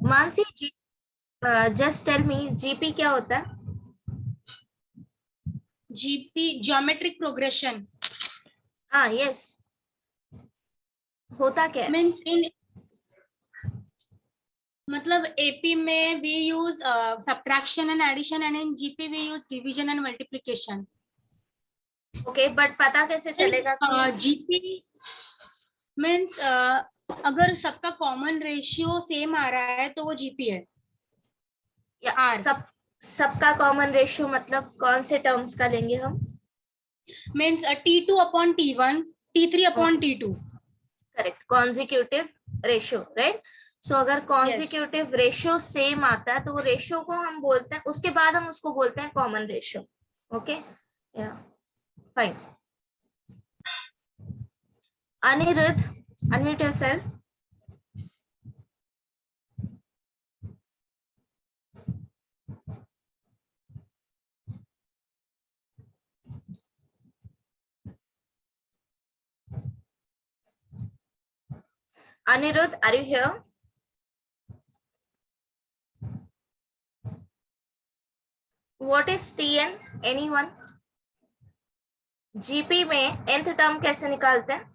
Mansi ji, just tell me GP क्या होता है? जीपी ज्योमेट्रिक प्रोग्रेशन हाँ यस, होता क्या है? मीन्स इन मतलब एपी में we use subtraction and addition and in GP we use division and multiplication. Okay, but पता कैसे चलेगा कि जीपी मीन्स अगर सबका कॉमन रेशियो सेम आ रहा है तो वो जीपी है। या आर सबका कॉमन रेशियो मतलब कौन से टर्म्स का लेंगे हम? Means T2 upon T1, T3 upon T2। Correct, consecutive ratio, right. So अगर यस। कॉन्जिक्यूटिव रेशियो सेम आता है तो वो रेशियो को हम बोलते हैं, उसके बाद हम उसको बोलते हैं कॉमन रेशियो। ओके, या fine. Anirudh, unmute yourself. Anirudh, are you here? What is TN? Anyone? GP में nth टर्म कैसे निकालते हैं?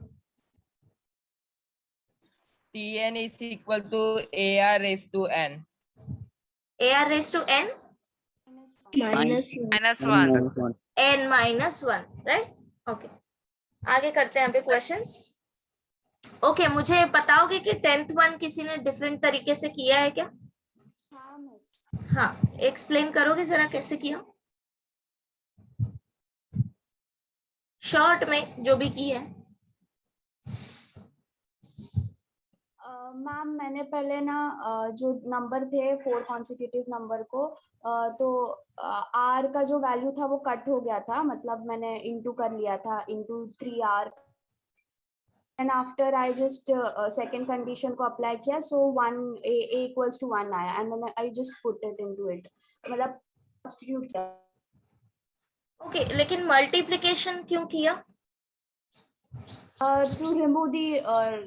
Tn is equal to AR raised to N. AR raised to N? -1. N minus 1, right? Okay. आगे करते हैं अभी questions. Okay, मुझे बताओगे कि 10th वन किसी ने डिफरेंट तरीके से किया है क्या? हाँ, एक्सप्लेन करोगे जरा कैसे किया, शॉर्ट में जो भी की है। मैम मैंने पहले ना जो नंबर थे 4 कॉन्सिक्यूटिव नंबर को तो आर का जो वैल्यू था वो कट हो गया था, मतलब मैंने इनटू कर लिया था into 3r and after I just second condition को अप्लाई किया, सो 1 a इक्वल्स टू 1 आया and then I just put it into it, मतलब सब्स्टिट्यूट किया। ओके, लेकिन मल्टीप्लिकेशन क्यों किया? टू रिमूव दी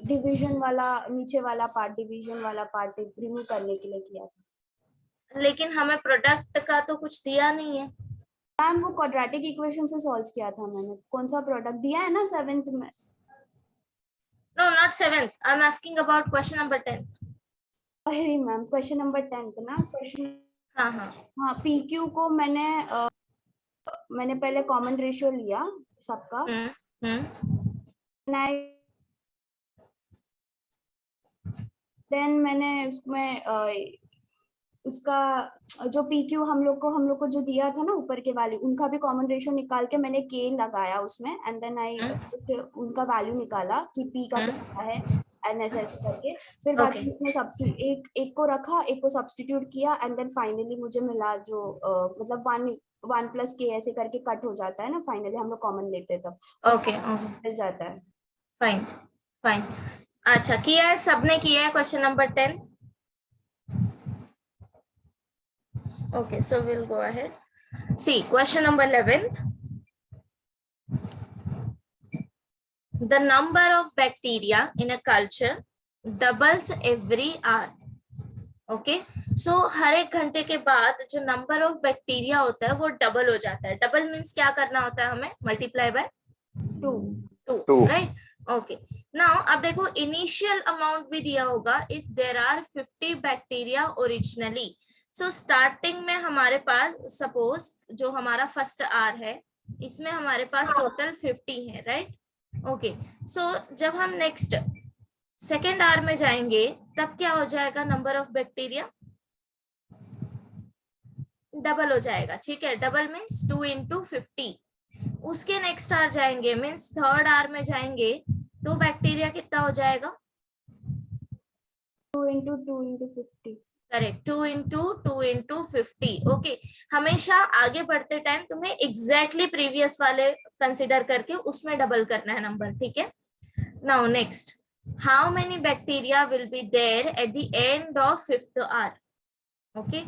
डिवीजन वाला, नीचे वाला पार्ट, डिवीजन वाला पार्ट रिमूव करने के लिए किया था। लेकिन हमें प्रोडक्ट का तो कुछ दिया नहीं है। मैम वो क्वाड्रेटिक इक्वेशन से सॉल्व किया था मैंने, कौन सा प्रोडक्ट दिया है ना 7th में? No, not 7th, I am asking about question number 10th। अरे मैम क्वेश्चन नंबर 10th ना, क्वेश्चन हाँ हाँ हाँ, पीक्यू को मैंने पहले कॉमन रेशियो लिया सबका, देन मैंने उसमें उसका जो पीक्यू हम लोग को जो दिया था ना ऊपर के वैल्यू, उनका भी कॉमन रेशियो निकाल के मैंने के लगाया उसमें एंड देन आई उनका वैल्यू निकाला कि पी का कितना है एंड ऐसे करके, फिर बाद में इसमें सब्स्टिट्यूट एक को रखा, एक को सब्स्टिट्यूट किया एंड देन फाइनली मुझे मिला जो मतलब 1 प्लस के ऐसे करके कट हो जाता है ना, फाइनली हम लोग कॉमन लेते तब ओके मिल जाता है। फाइन फाइन, अच्छा किया है, सबने किया है question number 10। Okay, so we'll go ahead. See, question number 11th. The number of bacteria in a culture doubles every hour. Okay, so हर एक घंटे के बाद जो नंबर ऑफ बैक्टीरिया होता है वो डबल हो जाता है। डबल मीन्स क्या करना होता है हमें? Multiply by 2, right? Okay, now अब देखो इनिशियल अमाउंट भी दिया होगा, if there are 50 bacteria originally. So starting में हमारे पास सपोज जो हमारा फर्स्ट आर है इसमें हमारे पास टोटल 50 है, राइट? ओके, सो जब हम नेक्स्ट सेकेंड आर में जाएंगे तब क्या हो जाएगा? नंबर ऑफ बैक्टीरिया डबल हो जाएगा, ठीक है? Double means 2 into 50। उसके नेक्स्ट आर जाएंगे मीन्स थर्ड आर में जाएंगे तो बैक्टीरिया कितना हो जाएगा? 2 into 2 into 50। Correct, 2 into 50। Okay, हमेशा आगे बढ़ते टाइम तुम्हें एग्जैक्टली प्रीवियस वाले कंसिडर करके उसमें डबल करना है नंबर, ठीक है? Now next, how many bacteria will be there at the end of fifth hour? Okay,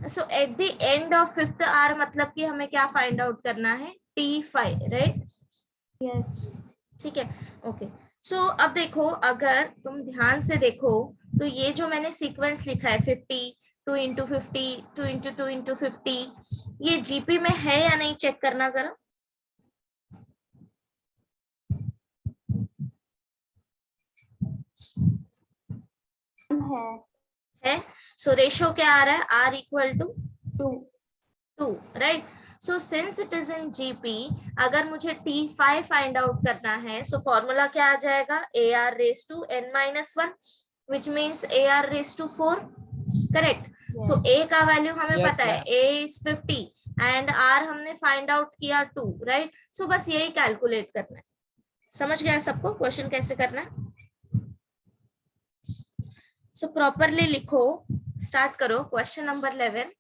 so at the end of fifth hour मतलब कि हमें क्या फाइंड आउट करना है? T5, right? यस, ठीक है, ओके। सो अब देखो, अगर तुम ध्यान से देखो तो ये जो मैंने सीक्वेंस लिखा है 50, 2 इंटू 50, 2 इंटू 2 इंटू 50, ये जीपी में है या नहीं चेक करना जरा। है। सो रेशियो क्या आ रहा है, R equal to 2, right. So since it is in GP, अगर मुझे T5 फाइंड आउट करना है, सो फॉर्मूला क्या आ जाएगा, AR raise to n-1, which means AR raise to 4, correct. So A का वैल्यू हमें Yes, पता है, A इज 50 एंड R हमने फाइंड आउट किया 2, राइट। सो बस यही कैलकुलेट करना है। समझ गया सबको क्वेश्चन कैसे करना है। सो प्रॉपरली लिखो, स्टार्ट करो question number 11।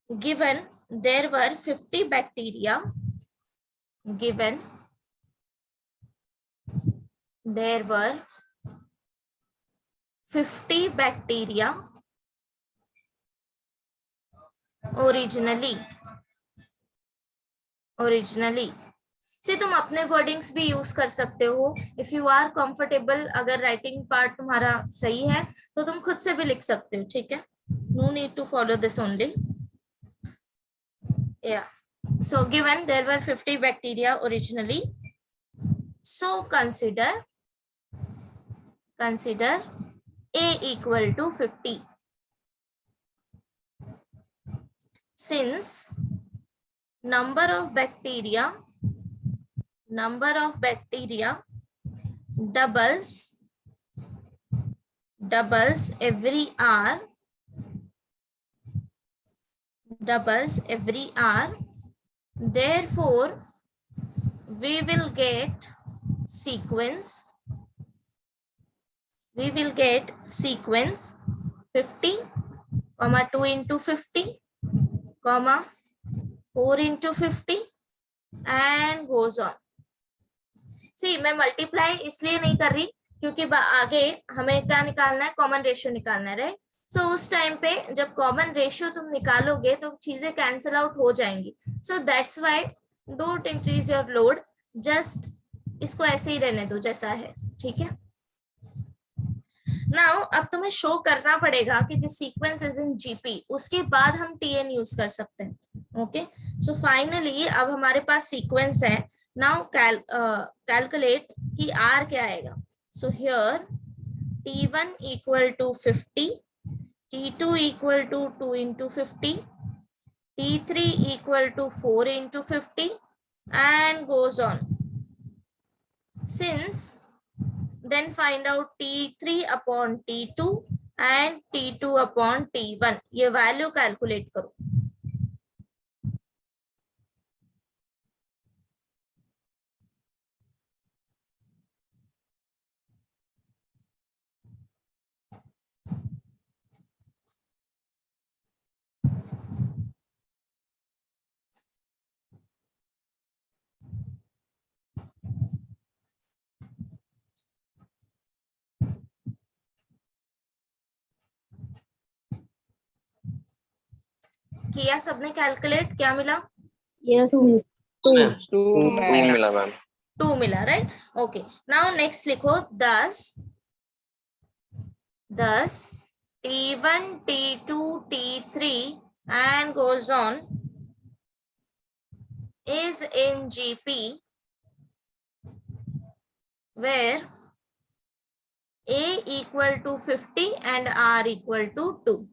Given there were 50 bacteria, given there were 50 bacteria originally से तुम अपने वर्डिंग्स भी यूज कर सकते हो इफ यू आर कंफर्टेबल। अगर राइटिंग पार्ट तुम्हारा सही है तो तुम खुद से भी लिख सकते हो, ठीक है। No need to follow this only. Yeah. So given there were 50 bacteria originally, so consider A equal to 50. Since number of bacteria doubles every hour, therefore we will get sequence 50, 2 into 50, 4 into 50 and goes on. See, मैं multiply इसलिए नहीं कर रही क्योंकि आगे हमें क्या निकालना है, कॉमन रेशियो निकालना है, राइट। सो उस टाइम पे जब कॉमन रेशियो तुम निकालोगे तो चीजें कैंसिल आउट हो जाएंगी। सो that's why don't increase your load, just इसको ऐसे ही रहने दो जैसा है, ठीक है। नाउ अब तुम्हें शो करना पड़ेगा कि this sequence is in GP, उसके बाद हम टीएन यूज कर सकते हैं। ओके, सो फाइनली अब हमारे पास सीक्वेंस है। नाउ कैलकुलेट कि आर क्या आएगा। So here T1 equal to 50, T2 equal to 2 into 50, T3 equal to 4 into 50 and goes on. Since then find out T3 upon T2 and T2 upon T1. ये value calculate करो। किया सबने calculate, क्या मिला? Yes, Miss. 2 मिला ma'am. 2 मिला, right. Okay, now next लिखो thus T1 T2 T3 and goes on is in GP where A equal to 50 and R equal to 2.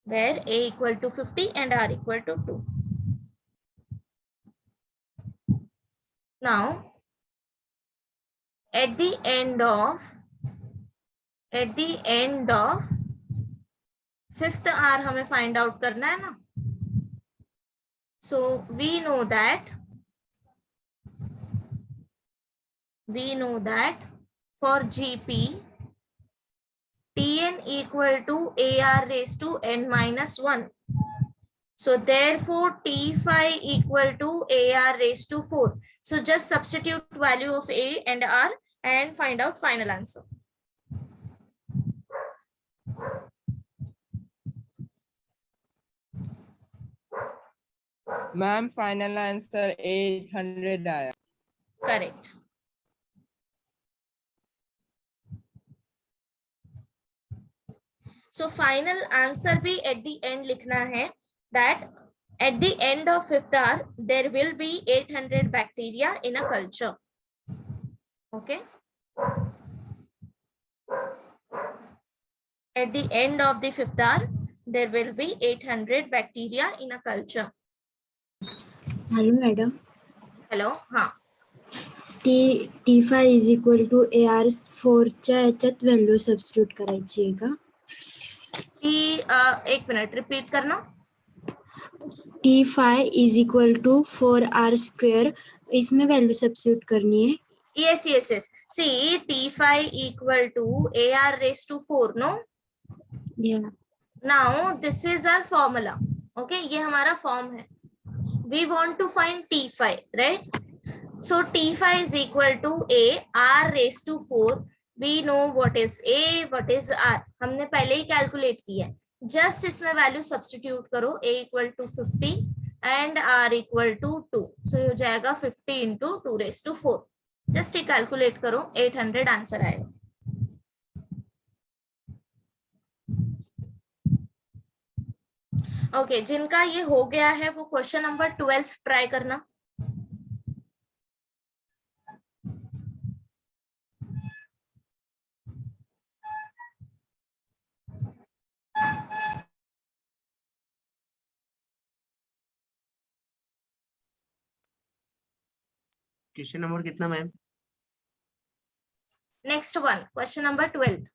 Where A equal to 50 and R equal to 2. Now, at the end of fifth R हमें find out करना है ना. So we know that for GP Tn equal to AR raised to n-1. So therefore T5 equal to AR raised to 4. So just substitute value of A and R and find out final answer. Ma'am final answer 800 आया। Correct. So final answer भी eight the and लिखना है that at the end of fifth hour there will be 800 bacteria in a culture. Okay, at the end of the fifth hour there will be 800 bacteria in a culture. Hello madam, hello, हाँ, T5 is equal to AR4 च्या याच्यात value substitute करायची आहे का? एक minute repeat करना. T5 is equal to 4R square, इसमें value substitute करनी है. Yes, yes, yes. See, T5 equal to AR raised to 4, no? Yeah. Now this is our formula. Okay, ये हमारा फॉर्म है. We want to find T5, right? So T5 is equal to A R raised to 4. We know what is A, what is R. हमने पहले ही calculate किया है. Just इसमें value substitute करो. A equal to 50 and R equal to 2. So ये हो जाएगा 50 into 2 raised to 4. Just ये कैलकुलेट करो, 800 आंसर आएगा. ओके, जिनका ये हो गया है वो क्वेश्चन नंबर 12 ट्राई करना. क्वेश्चन नंबर कितना ma'am? Next one, question number 12.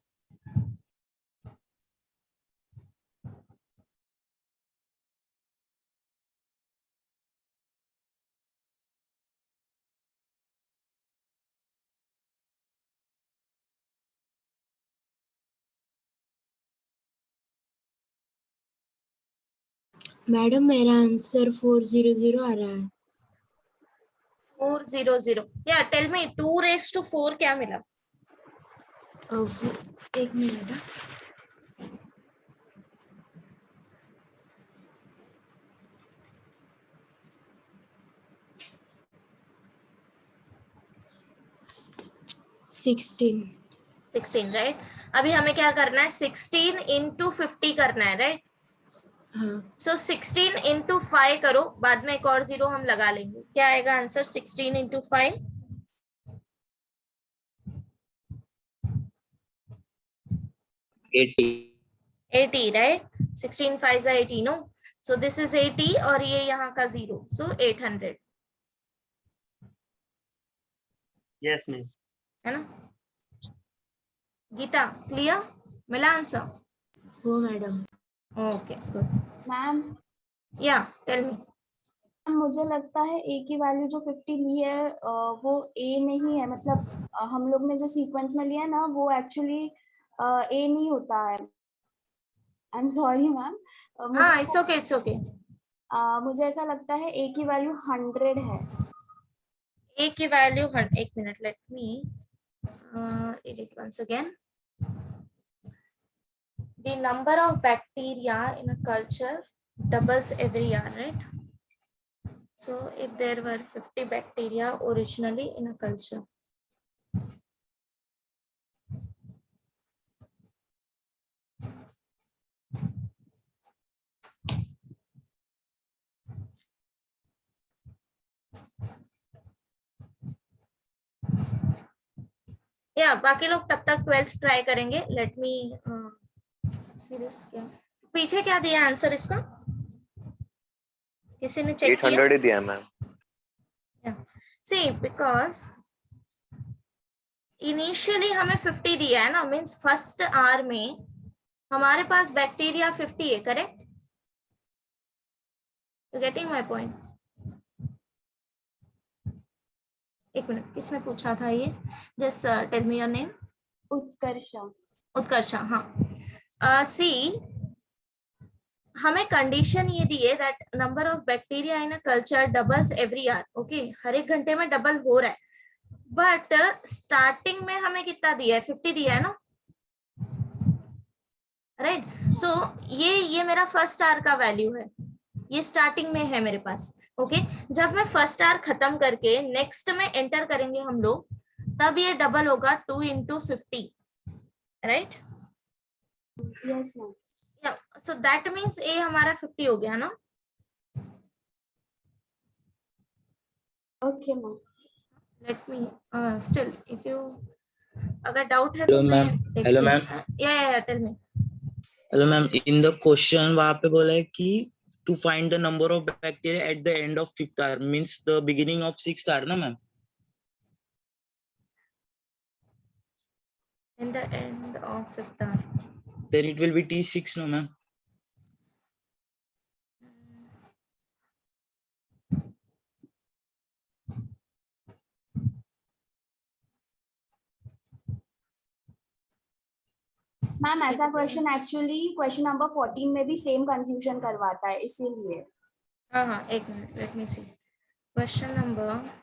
Madam मेरा आंसर 400 आ रहा है. 400. या टेल मी 2 raised to 4 क्या मिला? एक मिनट. $16 राइट. अभी हमें क्या करना है? 16 into 50 करना है, राइट? हाँ. सो 16 into 5 करो, बाद में एक और 0 हम लगा लेंगे. क्या आएगा answer? 16 into 5 80, right? 16 5 is 80, no? So this is 80 और ये यहाँ का 0, सो 800. Yes miss. है ना? गीता, क्लियर? मिला आंसर? हो मैडम. Okay, good. मैम या टेल मी. मुझे लगता है ए की वैल्यू जो 50 ली है वो ए नहीं है. मतलब हम लोग ने जो सीक्वेंस में लिया है ना वो एक्चुअली ए नहीं होता है. I am sorry ma'am. हाँ, इट्स ओके, इट्स ओके. मुझे ऐसा लगता है ए की वैल्यू 100 है. A की वैल्यू 100. एक minute, let me edit once again. The number of bacteria in a culture doubles every year, right? So if there were 50 bacteria originally in a culture, या बाकी लोग तब तक 12th ट्राई करेंगे. Let me serious. क्या पीछे क्या दिया आंसर इसका? किसी ने चेक किया? 800 ही दिया मैम. सी, बिकॉज इनिशियली हमें 50 दिया है ना, मींस फर्स्ट आवर में हमारे पास बैक्टीरिया 50 है, correct? You getting my point? एक मिनट, किसने पूछा था ये? Just tell me your name. Utkarsha. Utkarsha, हाँ. सी, हमें कंडीशन ये दी है that number of bacteria in a culture doubles every hour. Okay, हर एक घंटे में डबल हो रहा है. बट स्टार्टिंग में हमें कितना दिया है? 50 दिया है ना, राइट? सो ये मेरा फर्स्ट आवर का वैल्यू है. ये स्टार्टिंग में है मेरे पास। ओके, जब मैं फर्स्ट आर खत्म करके नेक्स्ट में एंटर करेंगे हम लोग, तब ये डबल होगा 2 into 50, राइट? Yes ma'am. So that means A हमारा 50 हो गया ना। Okay ma'am. Let me still if you अगर डाउट है Hello, तो मैं ma'am. देखती Hello, हूँ। ma'am. या tell me. Hello ma'am, in the question वहाँ पे बोला है कि to find the number of bacteria at the end of fifth hour means the beginning of sixth hour ना ma'am? In the end of fifth hour, then it will be T6 no ma'am? Ma'am ऐसा question actually question number 14 में भी same confusion करवाता है, इसीलिए। हाँ हाँ, एक minute, let me see question number.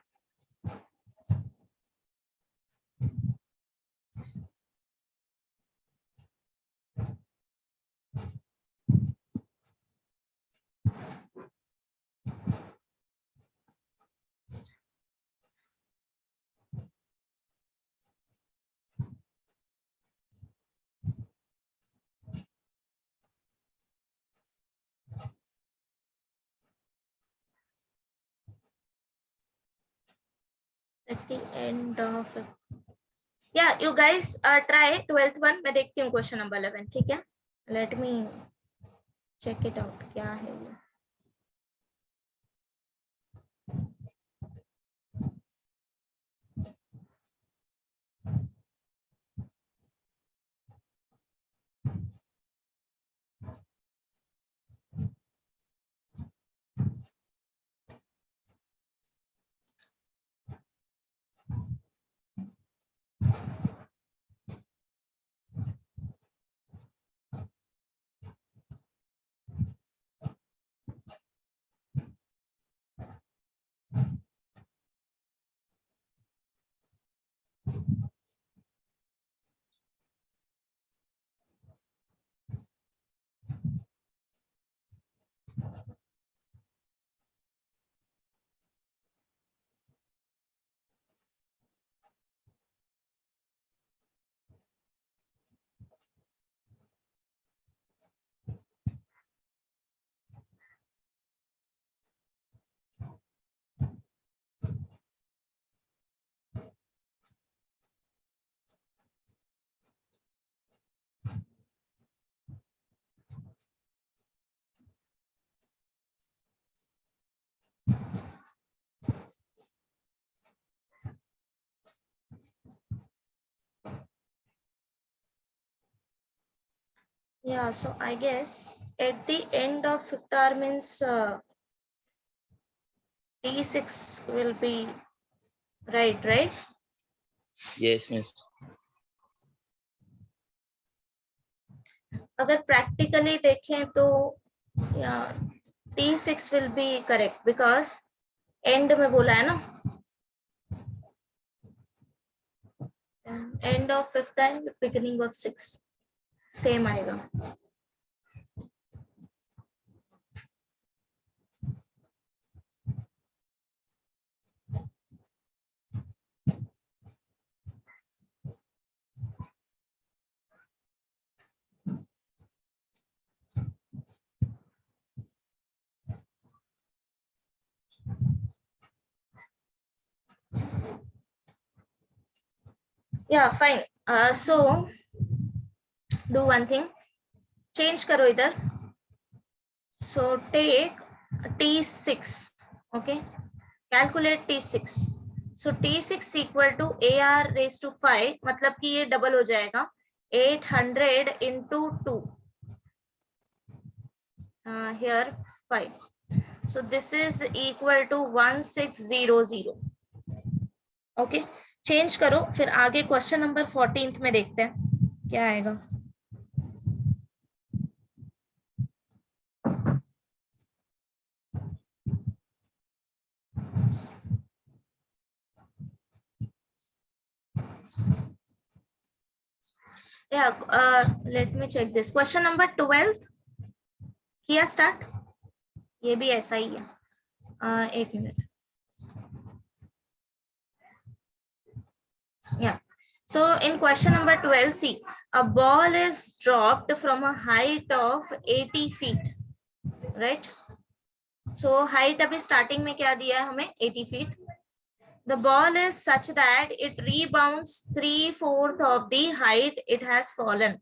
At the end of, yeah, you guys try 12th one। मैं देखती हूँ क्वेश्चन नंबर 11, ठीक है? Let me check it out, क्या है ये। Yeah, so I guess at the end of fifth hour means T6 will be right? Yes miss. अगर practically देखें तो yeah, T6 will be correct because end में बोला है ना, end of fifth and beginning of sixth same आएगा। Yeah, fine. So do one thing, change करो इधर। So take T6, okay? Calculate T6. So T6 equal to AR raised to 5, मतलब कि ये डबल हो जाएगा 800 into 2. Here 5. So this is equal to 1600. Okay? Change करो, फिर आगे क्वेश्चन नंबर 14 में देखते हैं क्या आएगा। Yeah, let me check this. Question number 12 किया स्टार्ट? ये भी ऐसा ही है. एक minute. Yeah. So in question number 12, see, a ball is dropped from a height of 80 feet, right? So height अभी starting में क्या दिया है हमें? 80 feet. The ball is such that it rebounds 3/4 of the height it has fallen.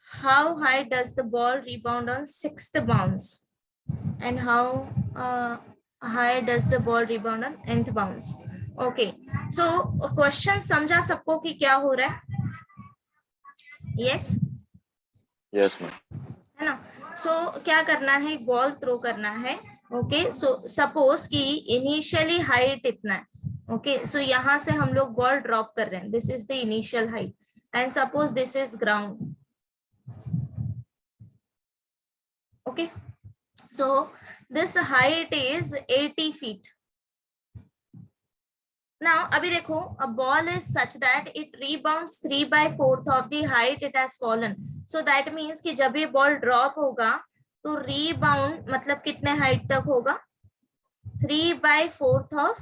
How high does the ball rebound on 6th bounce? And how high does the ball rebound on nth bounce? Okay, so question समझा सबको कि क्या हो रहा है? Yes? Yes, ma'am. है ना? So क्या करना है? बॉल थ्रो करना है. ओके, सो सपोज कि इनिशियली हाइट इतना है. ओके, सो यहाँ से हम लोग बॉल ड्रॉप कर रहे हैं. This is the initial height and suppose this is ground. Okay, so this height is 80 feet. Now, अभी देखो, a ball is such that it rebounds 3/4 of the height it has fallen. So that means कि जब ये ball drop होगा तो rebound मतलब कितने height तक होगा? 3/4 of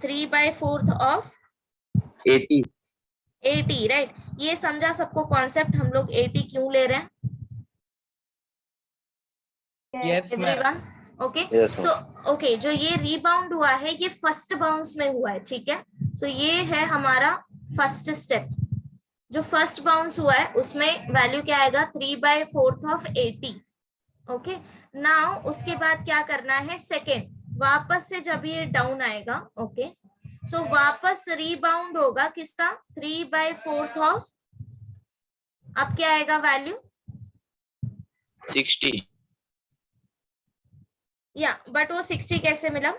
3/4 of 80, राइट? ये समझा सबको कॉन्सेप्ट? हम लोग 80 क्यों ले रहे हैं? Yes, ma'am. Everyone okay? Yes, ma'am. So okay, जो ये रीबाउंड हुआ है ये फर्स्ट बाउंस में हुआ है, ठीक है? सो ये है हमारा फर्स्ट स्टेप. जो फर्स्ट बाउंस हुआ है उसमें वैल्यू क्या आएगा? 3/4 of 80. ओके, नाउ उसके बाद क्या करना है? सेकेंड, वापस से जब ये डाउन आएगा, ओके, सो वापस रीबाउंड होगा किसका? 3/4 of, अब क्या आएगा वैल्यू? 60. या बट वो 60 कैसे मिला?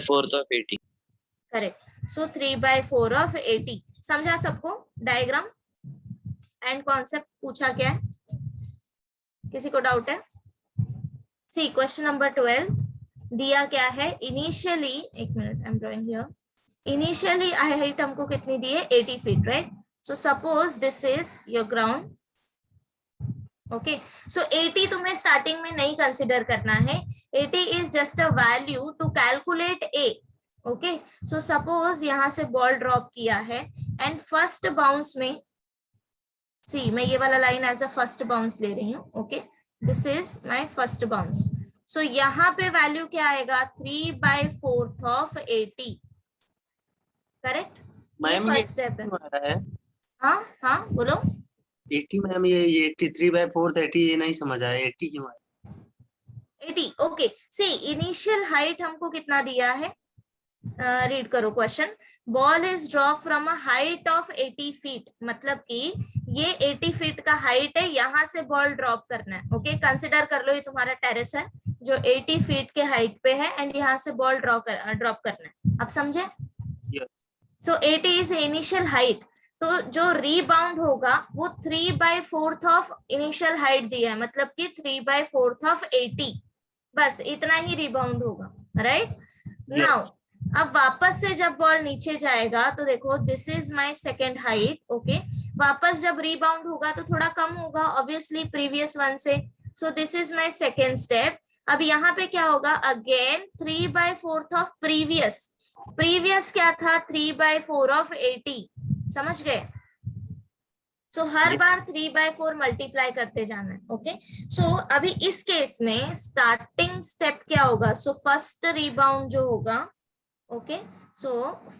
4th of 80. Correct. So 3/4 of 80. समझा सबको डायग्राम एंड कॉन्सेप्ट? पूछा क्या है? किसी को डाउट है? सी क्वेश्चन नंबर 12 दिया क्या है? इनिशियली, एक minute, I am drawing here. Initially height हमको कितनी दी है? 80 feet, right? So suppose this is your ground. Okay, so 80 तुम्हें स्टार्टिंग में नहीं कंसिडर करना है. 80 is just a value to calculate a. Okay, so suppose यहाँ से बॉल ड्रॉप किया है एंड फर्स्ट बाउंस में, सी मैं ये वाला line as a first bounce ले रही हूँ. Okay, this is my first bounce. So यहाँ पे वैल्यू क्या आएगा? 3/4 of 80. करेक्ट? ये फर्स्ट स्टेप है. हाँ हाँ बोलो. 80 मैम, ये 83/4 80 ये नहीं समझ आया. 80 क्यों आया? 80. ओके, सी इनिशियल हाइट हमको कितना दिया है? रीड करो question. Ball is drop from a height of 80 feet. मतलब कि ये 80 feet का हाइट है, यहाँ से बॉल ड्रॉप करना है. ओके, कंसिडर कर लो ये तुम्हारा टेरेस है जो 80 feet के हाइट पे है एंड यहाँ से बॉल ड्रॉप करना है. आप समझे? सो 80 इज इनिशियल हाइट. तो जो रीबाउंड होगा वो 3/4 of इनिशियल हाइट दिया है, मतलब कि 3/4 of 80. बस इतना ही रीबाउंड होगा, राइट? नाउ अब वापस से जब बॉल नीचे जाएगा तो देखो this is my second height. Okay, वापस जब रीबाउंड होगा तो थोड़ा कम होगा ऑब्वियसली प्रीवियस वन से. सो this is my second step. अब यहाँ पे क्या होगा? Again 3/4 of previous. प्रीवियस क्या था? 3/4 of 80. समझ गए? सो हर बार 3/4 मल्टीप्लाई करते जाना है. ओके, सो अभी इस केस में स्टार्टिंग स्टेप क्या होगा? सो फर्स्ट रीबाउंड जो होगा, ओके, सो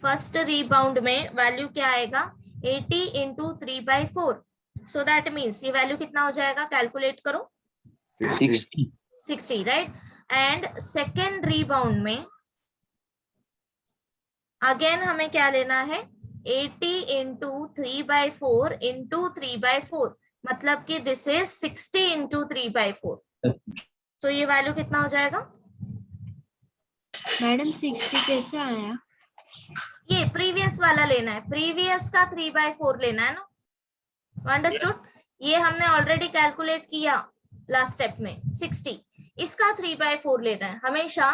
फर्स्ट रीबाउंड में वैल्यू क्या आएगा? 80 into 3/4. सो दैट मीन्स ये वैल्यू कितना हो जाएगा? कैलकुलेट करो. 60, राइट? एंड सेकेंड रीबाउंड में अगेन हमें क्या लेना है? 80 into 3/4 into 3/4. मतलब कि दिस इज 60 into 3/4. तो ये वैल्यू कितना हो जाएगा? मैडम 60 कैसे आया? ये प्रीवियस वाला लेना है. प्रीवियस का 3/4 लेना है ना. अंडरस्टूड? ये हमने ऑलरेडी कैलकुलेट किया लास्ट स्टेप में 60. इसका 3/4 लेना है. हमेशा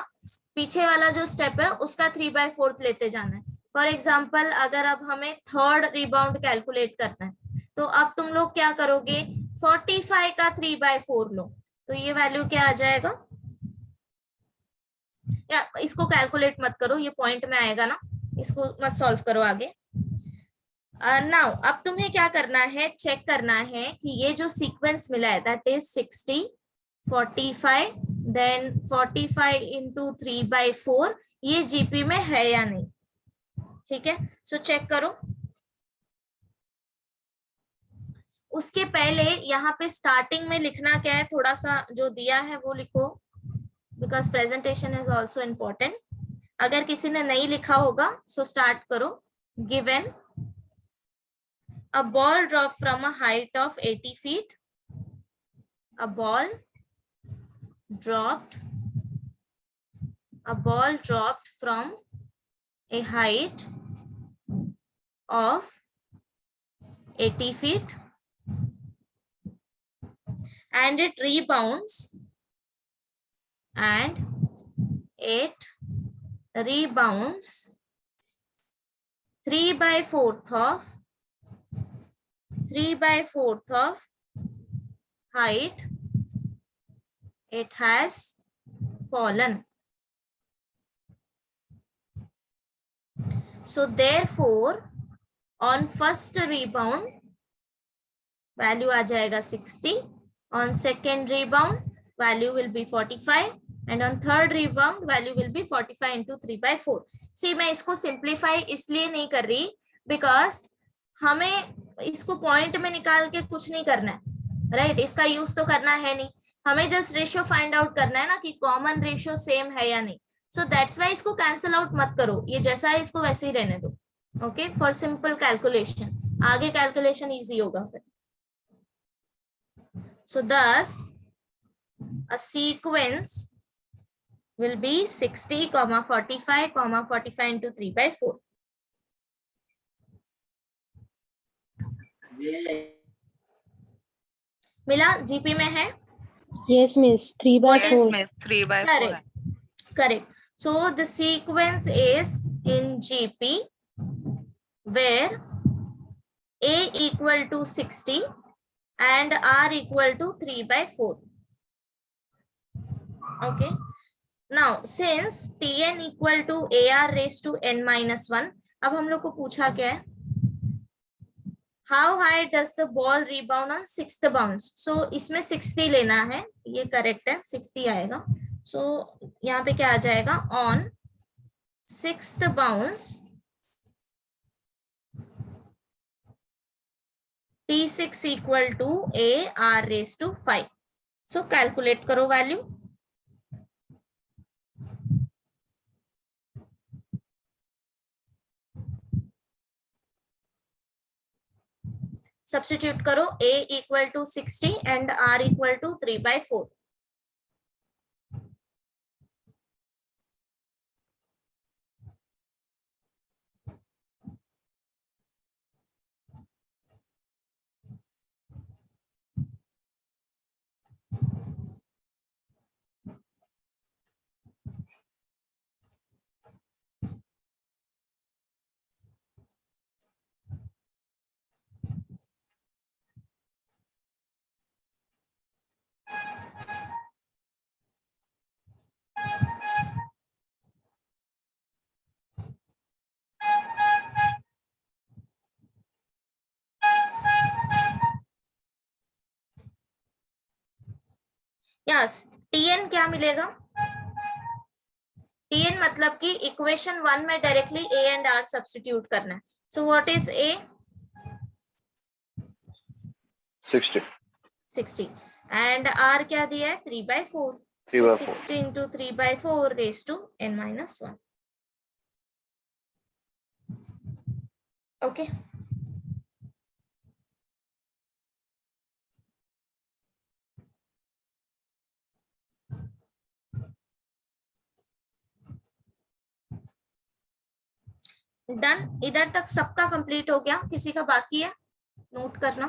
पीछे वाला जो स्टेप है उसका 3/4 लेते जाना है. फॉर एग्जाम्पल अगर अब हमें थर्ड रिबाउंड कैलकुलेट करना है तो अब तुम लोग क्या करोगे, 45 का 3/4 लो, तो ये वैल्यू क्या आ जाएगा, या इसको कैलकुलेट मत करो, ये पॉइंट में आएगा ना, इसको मत सॉल्व करो आगे। नाउ अब तुम्हें क्या करना है, चेक करना है कि ये जो सीक्वेंस मिला है दैट इज 60, 45, देन 45 इंटू 3/4, ये जीपी में है या नहीं। ठीक है, सो चेक करो। उसके पहले यहाँ पे स्टार्टिंग में लिखना क्या है, थोड़ा सा जो दिया है वो लिखो, because presentation is also important. अगर किसी ने नहीं लिखा होगा सो स्टार्ट करो। Given a ball dropped from a height of 80 feet. A ball dropped from a height of 80 feet and it rebounds 3/4 of height it has fallen. So therefore on first rebound value आ जाएगा 60, on second rebound value will be 45 and on third rebound value will be 45 into 3/4. See, मैं इसको simplify इसलिए नहीं कर रही because हमें इसको point में निकाल के कुछ नहीं करना है, राइट? इसका यूज तो करना है नहीं, हमें जस्ट रेशियो फाइंड आउट करना है ना कि कॉमन रेशियो सेम है या नहीं। सो दैट्स वाई इसको कैंसिल आउट मत करो, ये जैसा है इसको वैसे ही रहने दो। ओके, फॉर सिंपल कैलकुलेशन, आगे कैलकुलेशन इजी होगा फिर। सो thus a sequence will be 60, 45, 45 into 3/4. मिला? जीपी में है? Yes, miss. 3/4. Yes, 3/4. Correct. So the sequence is in GP where A equal to 60 and R equal to 3/4. Okay. Now since Tn equal to AR raised to n-1, अब हम लोग को पूछा क्या है, How high does the ball rebound on 6th bounce? So इसमें 60 लेना है, ये करेक्ट है, 60 आएगा। So यहाँ पे क्या आ जाएगा, on 6th bounce T6 equal to AR raised to 5. So calculate करो वैल्यू। सब्स्टिट्यूट करो, A equal to 60 and R equal to 3/4. Yes, Tn क्या मिलेगा? Tn मतलब कि इक्वेशन 1 में directly A and R substitute करना है। So what is A? 60 and R क्या दिया है? 3/4. So 60 into 3/4 raised to n-1. Okay. Done, इधर तक सबका कंप्लीट हो गया, किसी का बाकी है? नोट करना।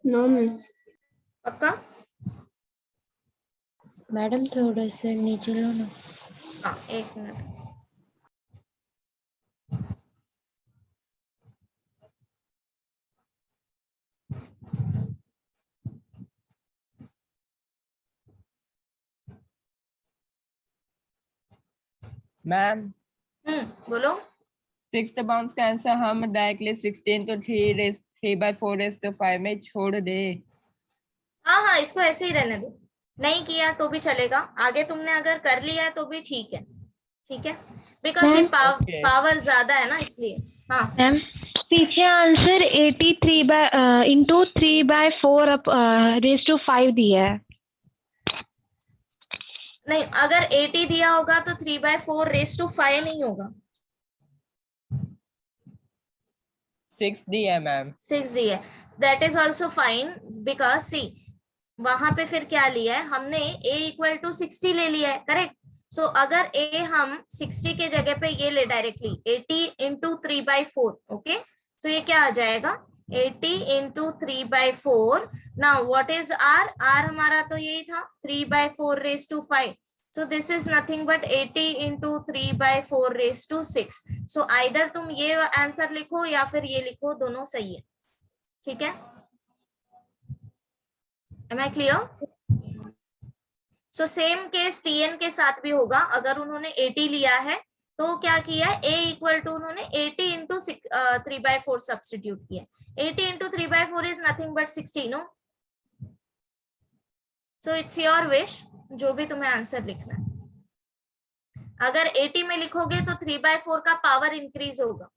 No miss. पक्का? मैडम थोड़ा सा नीचे लो ना। हाँ, एक मिनट। मैम बोलो। सिक्स्थ बाउंस का आंसर हम डायरेक्टली 16 तो 3/4 में छोड़ दे। हाँ, इसको ऐसे ही रहने दो, नहीं किया तो भी चलेगा, आगे तुमने अगर कर लिया है तो भी ठीक है, ठीक है, बिकॉज ये पावर ज्यादा है ना, इसलिए। हाँ मैम पीछे आंसर 83 इंटू 3/4 रेज टू 5 दिया है। नहीं, अगर 80 दिया होगा तो 3/4 रेज टू 5 नहीं होगा, 6 दिया मैम। 6 दिया, that is also fine, because see वहां पे फिर क्या लिया है हमने, a इक्वल टू 60 ले लिया है, करेक्ट। सो अगर a हम 60 के जगह पे ये ले डायरेक्टली 80 इंटू 3/4, ओके, सो ये क्या आ जाएगा 80 into 3/4। Now what is r हमारा तो यही था 3/4 raise to 5, so this is nothing but 80 into 3/4 raised to 6. so either तुम ये आंसर लिखो या फिर ये लिखो, दोनों सही है, ठीक है। Am I clear? so same case tn के साथ भी होगा, अगर उन्होंने 80 लिया है तो क्या किया है, a इक्वल टू उन्होंने 80 into 3/4 सब्स्टिट्यूट किया, 80 into 3/4 is nothing but 60, no? so it's your wish, जो भी तुम्हें आंसर लिखना है। अगर 80 में लिखोगे तो 3/4 का पावर इंक्रीज होगा,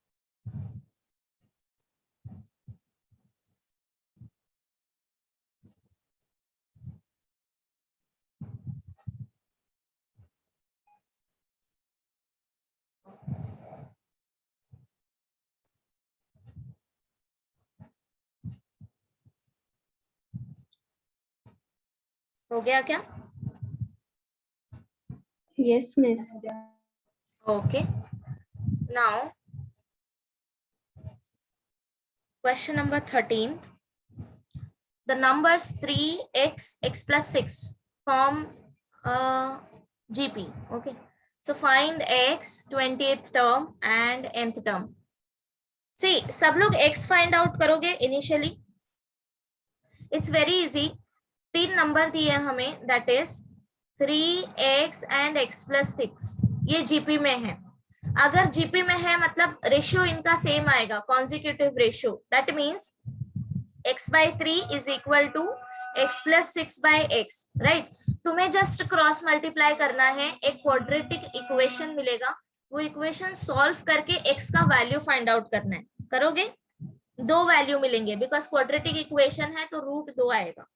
हो गया क्या? Yes, miss. Okay. Now, question number 13. The numbers 3x, x plus 6 form GP. Okay. So find x, 20th term and nth term. See, सब लोग x find out करोगे initially. It's very easy. 3 number दिए हमें, that is 3x and x plus 6, ये GP में है। अगर GP में है मतलब रेशियो इनका सेम आएगा, consecutive ratio, that means x/3 is equal to x plus 6/x, right. तुम्हें जस्ट क्रॉस मल्टीप्लाई करना है, एक क्वाड्रेटिक इक्वेशन मिलेगा, वो इक्वेशन सॉल्व करके x का वैल्यू फाइंड आउट करना है, करोगे? 2 वैल्यू मिलेंगे, बिकॉज क्वाड्रेटिक इक्वेशन है तो रूट 2 आएगा।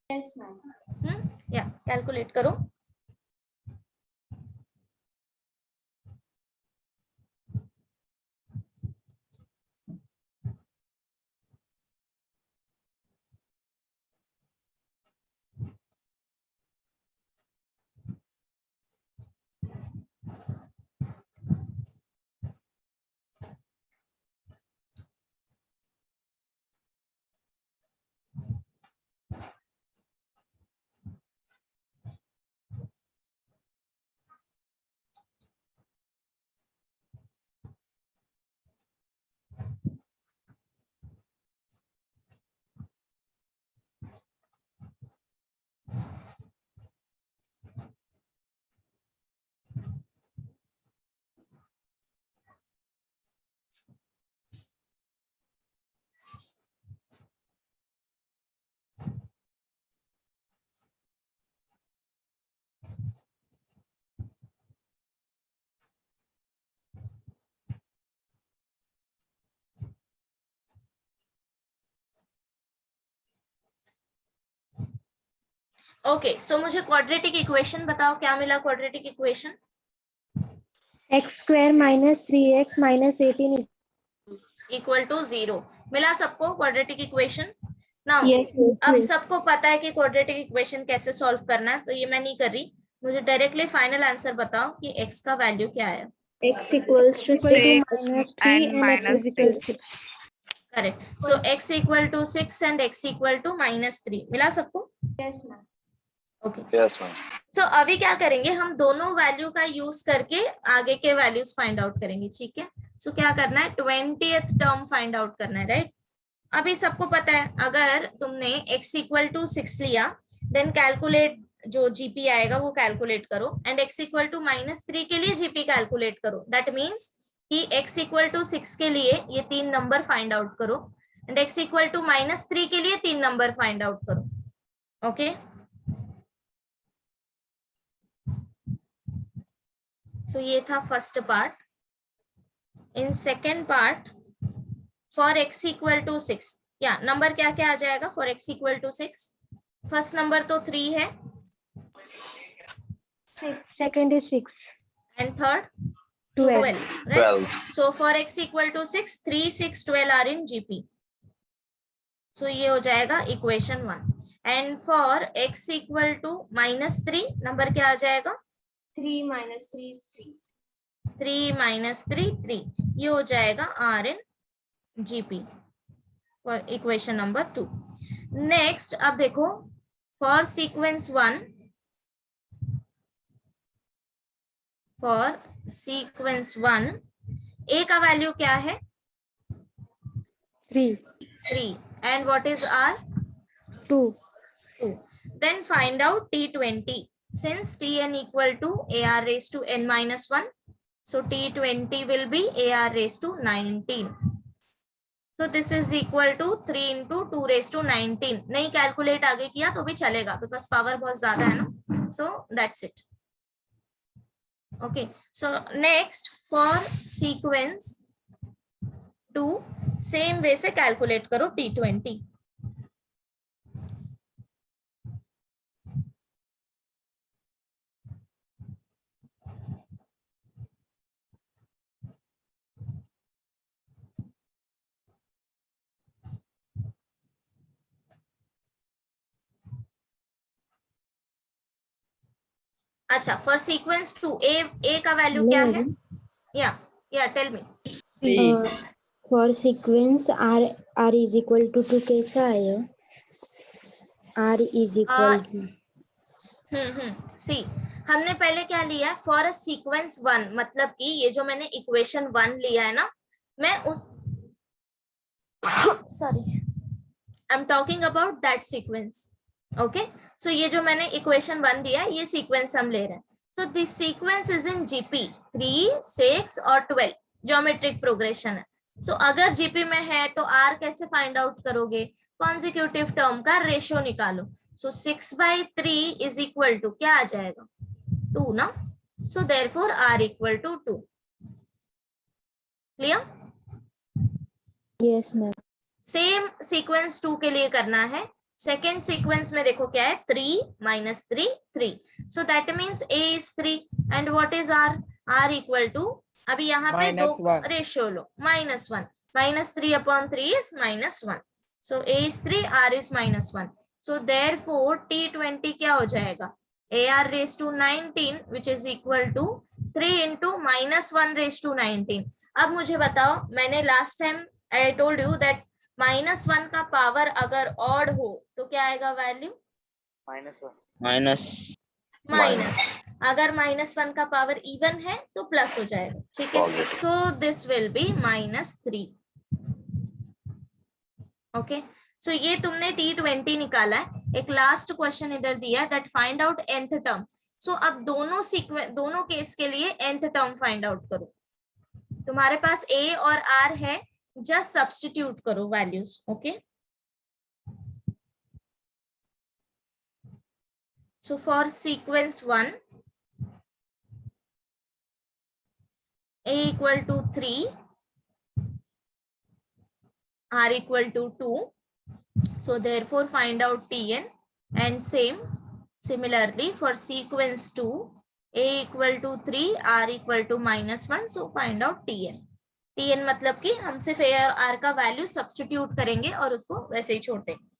Yes ma'am. या कैलकुलेट करो। ओके, सो मुझे क्वाड्रेटिक इक्वेशन बताओ, क्या मिला quadratic equation? x² minus 3x minus 18 equal to 0 मिला सबको quadratic equation. Now Yes, yes, अब yes. सबको पता है कि क्वाड्रेटिक इक्वेशन कैसे सॉल्व करना है, तो ये मैं नहीं कर रही, मुझे डायरेक्टली फाइनल आंसर बताओ कि x का वैल्यू क्या है। X equals to 6. minus 3 and x is equal to 6. Correct, so x equal to 6 and x equal to -3 मिला सबको? Yes ma'am. Okay, Yes, ma'am. So अभी क्या करेंगे, हम दोनों वैल्यू का यूज करके आगे के वैल्यूज फाइंड आउट करेंगे, ठीक है। सो क्या करना है, 20th टर्म फाइंड आउट करना है, राइट। अभी सबको पता है, अगर तुमने x इक्वल टू 6 लिया, देन कैलकुलेट जो जीपी आएगा वो कैलकुलेट करो एंड x इक्वल टू -3 के लिए जीपी कैलकुलेट करो. दैट मीन्स कि x इक्वल टू 6 के लिए ये 3 नंबर फाइंड आउट करो एंड x इक्वल टू -3 के लिए 3 नंबर फाइंड आउट करो. ओके सो ये था first part. In second part for x equal to 6 या नंबर क्या क्या आ जाएगा for x equal to 6. First number तो 3 है, Second is 6. and third 12. 12, right? 12. So for x equal to 6, 3, 6, 12 are in GP. So ये हो जाएगा equation 1. And for x equal to -3, number क्या आ जाएगा? 3 minus 3 3. 3 minus 3 3. ये हो जाएगा R in GP for equation number 2. Next अब देखो for sequence 1, for sequence 1 a का वैल्यू क्या है? 3. 3. And what is R? 2. 2. Then find out T20. Since Tn equal to AR raised to n minus 1, so T20 will be AR raised to 19. So this is equal to 3 into 2 raised to 19. नहीं calculate आगे किया तो भी चलेगा because power बहुत ज्यादा है ना. So that's it. Okay. So next for sequence 2, same way से कैलकुलेट करो T20. अच्छा फॉर सीक्वेंस 2 ए का वैल्यू क्या है? या tell me. For sequence r is equal to 2 कैसा है? r is equal to see हमने पहले क्या लिया फॉर अ सीक्वेंस 1, मतलब कि ये जो मैंने इक्वेशन 1 लिया है ना, मैं उस sorry I am talking about that sequence. Okay so ये जो मैंने इक्वेशन 1 दिया ये सीक्वेंस हम ले रहे हैं. So this sequence is in GP 3, 6 और 12 ज्योमेट्रिक प्रोग्रेशन है. सो अगर जीपी में है तो आर कैसे फाइंड आउट करोगे? कॉन्जिक्यूटिव टर्म का रेशियो निकालो. सो 6/3 इज इक्वल टू क्या आ जाएगा? 2 ना. So therefore R equal to 2. Clear? Yes ma'am. Same sequence 2 के लिए करना है. सेकेंड सीक्वेंस में देखो क्या है? 3 minus 3 3. So that means A is 3 and what is R? R equal to अभी यहाँ पे दो ratio low -1. -3/3 is -1. So A is 3, R is -1. So therefore T20 क्या हो जाएगा? AR raised to 19 which is equal to 3 into -1 raised to 19. अब मुझे बताओ, मैंने last time I told you that -1 का पावर अगर ऑड हो तो क्या आएगा वैल्यू? माइनस. अगर -1 का पावर इवन है तो प्लस हो जाएगा. ठीक है. So this will B -3. Okay so ये तुमने T20 निकाला है. एक लास्ट क्वेश्चन इधर दिया है that find out nth term. So अब दोनों केस के लिए nth टर्म फाइंड आउट करो. तुम्हारे पास A और R है, just substitute करो values. Okay, so for sequence 1 A equal to 3, R equal to 2, so therefore find out Tn. And similarly for sequence 2 A equal to 3, R equal to -1, so find out Tn. Tn मतलब कि हम सिर्फ A और R का value substitute करेंगे और उसको वैसे ही छोड़ देंगे.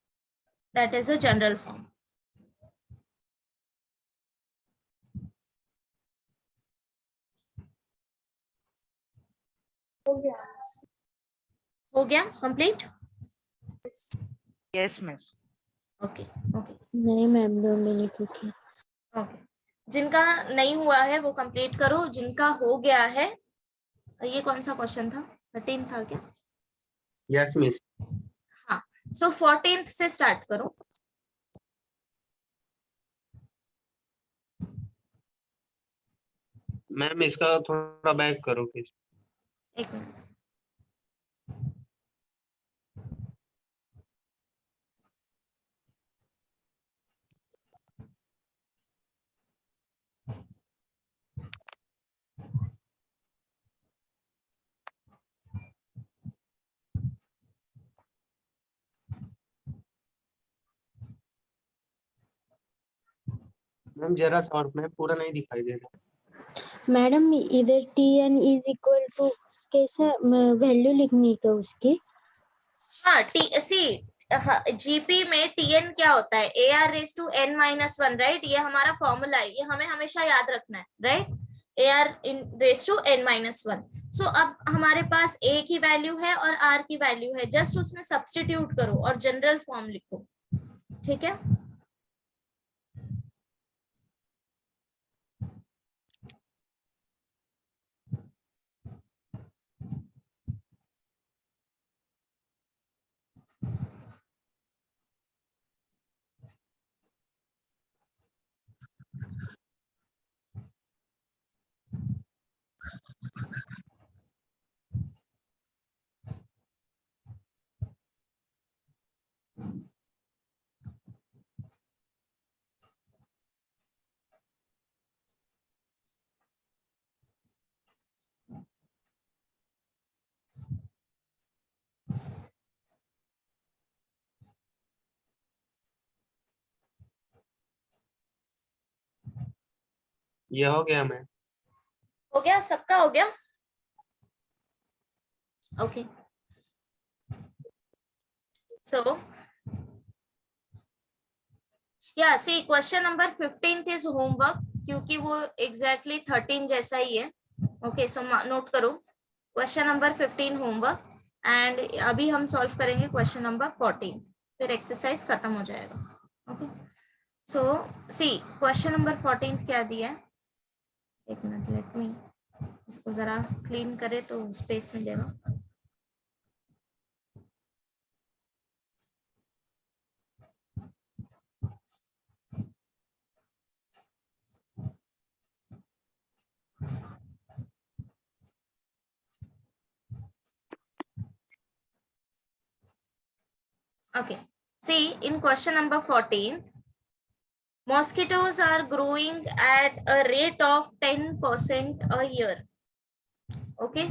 That is a general form. हो गया complete? Yes miss. Okay okay नहीं मैम 2 मिनट रुकिए. ओके जिनका नहीं हुआ है वो कंप्लीट करो. जिनका हो गया है, ये कौन सा क्वेश्चन था? 13 था क्या? Yes miss. हाँ सो 14th से स्टार्ट करो. मैम इसका थोड़ा बैक करो प्लीज। एक मिनट। मैम जरा शॉर्ट में पूरा नहीं दिखाई दे रहा। मैडम इधर TN इज इक्वल टू कैसा वैल्यू लिखनी का उसकी? हाँ जीपी में टीएन क्या होता है? AR raise to n minus 1, right? ये हमारा फॉर्मूला है, ये हमें हमेशा याद रखना है, right? AR raise to n minus 1। So अब हमारे पास A की वैल्यू है और R की वैल्यू है, जस्ट उसमें सब्स्टिट्यूट करो और जनरल फॉर्म लिखो, ठीक है? ये हो गया मैम। हो गया, सबका हो गया? ओके, सो या सी क्वेश्चन नंबर 15 इज होमवर्क, क्योंकि वो एग्जैक्टली 13 जैसा ही है। ओके, सो नोट करो क्वेश्चन नंबर 15 होमवर्क, एंड अभी हम सॉल्व करेंगे क्वेश्चन नंबर 14, फिर एक्सरसाइज खत्म हो जाएगा। ओके, सो सी क्वेश्चन नंबर 14 क्या दिया है? एक मिनट, लेट मी इसको जरा क्लीन करे तो स्पेस मिलेगा। Okay, see in question number 14, mosquitoes are growing at a rate of 10% a year. Okay,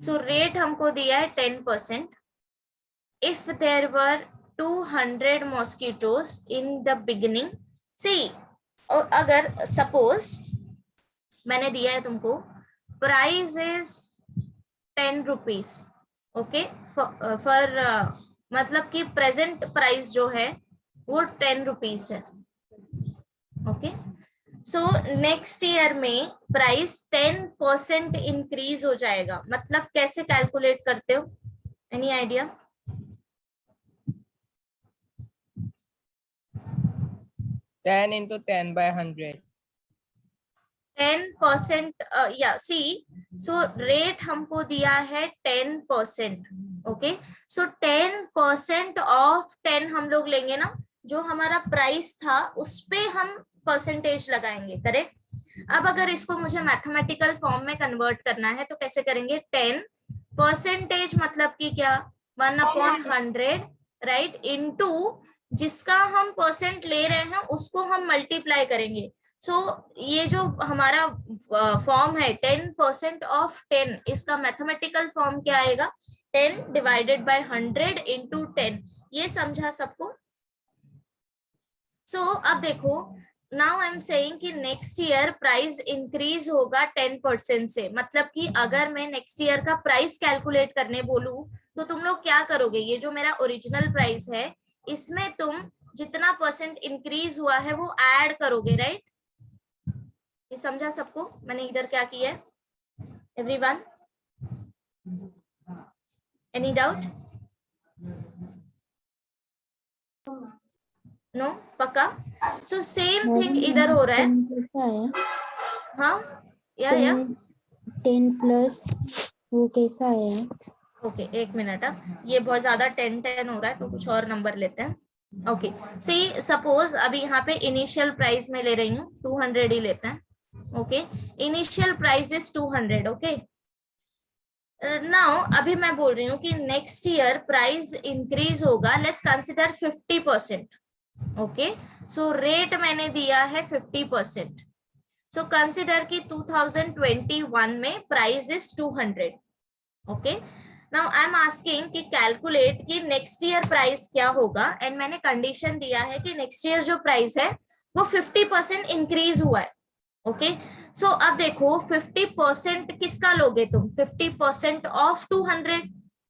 so rate हमको दिया है 10%. If there were 200 mosquitoes in the beginning, see, अगर suppose मैंने दिया है तुमको price is 10 rupees, okay, for मतलब कि प्रेजेंट प्राइस जो है वो 10 रुपीज है। ओके, सो नेक्स्ट ईयर में प्राइस 10% इंक्रीज हो जाएगा, मतलब कैसे कैलकुलेट करते हो? Any idea? Ten into 10/100। 10%, या सी, सो रेट हमको दिया है 10%। ओके, सो 10% ऑफ 10 हम लोग लेंगे ना, जो हमारा प्राइस था उस पे हम परसेंटेज लगाएंगे, करेक्ट? अब अगर इसको मुझे मैथमेटिकल फॉर्म में कन्वर्ट करना है तो कैसे करेंगे? 10% मतलब कि क्या, 1/100, राइट, इनटू जिसका हम परसेंट ले रहे हैं उसको हम मल्टीप्लाई करेंगे। सो ये जो हमारा फॉर्म है 10% ऑफ 10, इसका मैथमेटिकल फॉर्म क्या आएगा? 10 डिवाइडेड बाय 100 इंटू 10। ये समझा सबको? सो अब देखो, नाउ आई एम सेइंग कि नेक्स्ट ईयर प्राइस इंक्रीज होगा 10% से, मतलब कि अगर मैं नेक्स्ट ईयर का प्राइस कैलकुलेट करने बोलूं तो तुम लोग क्या करोगे? ये जो मेरा ओरिजिनल प्राइस है इसमें तुम जितना परसेंट इंक्रीज हुआ है वो ऐड करोगे, राइट? ये समझा सबको? मैंने इधर क्या किया है? Everyone, any doubt? नो, पक्का? सो सेम थिंग इधर हो रहा है। हाँ, या 10 प्लस वो कैसा है? ओके, एक मिनट, ये बहुत ज्यादा 10 हो रहा है तो कुछ और नंबर लेते हैं। ओके, सी सपोज अभी यहाँ पे इनिशियल प्राइस में ले रही हूँ 200 ही लेते हैं। Okay, initial price is 200. Okay, now अभी मैं बोल रही हूँ कि नेक्स्ट ईयर प्राइस इंक्रीज होगा. Let's consider 50%. Okay, so rate मैंने दिया है 50%. सो कंसिडर कि 2021 में price is 200. Okay, now I am asking कि कैलकुलेट कि नेक्स्ट ईयर प्राइस क्या होगा, एंड मैंने कंडीशन दिया है कि नेक्स्ट ईयर जो प्राइस है वो 50% इंक्रीज हुआ है. ओके, सो अब देखो 50% किसका लोगे तुम? 50% ऑफ 200.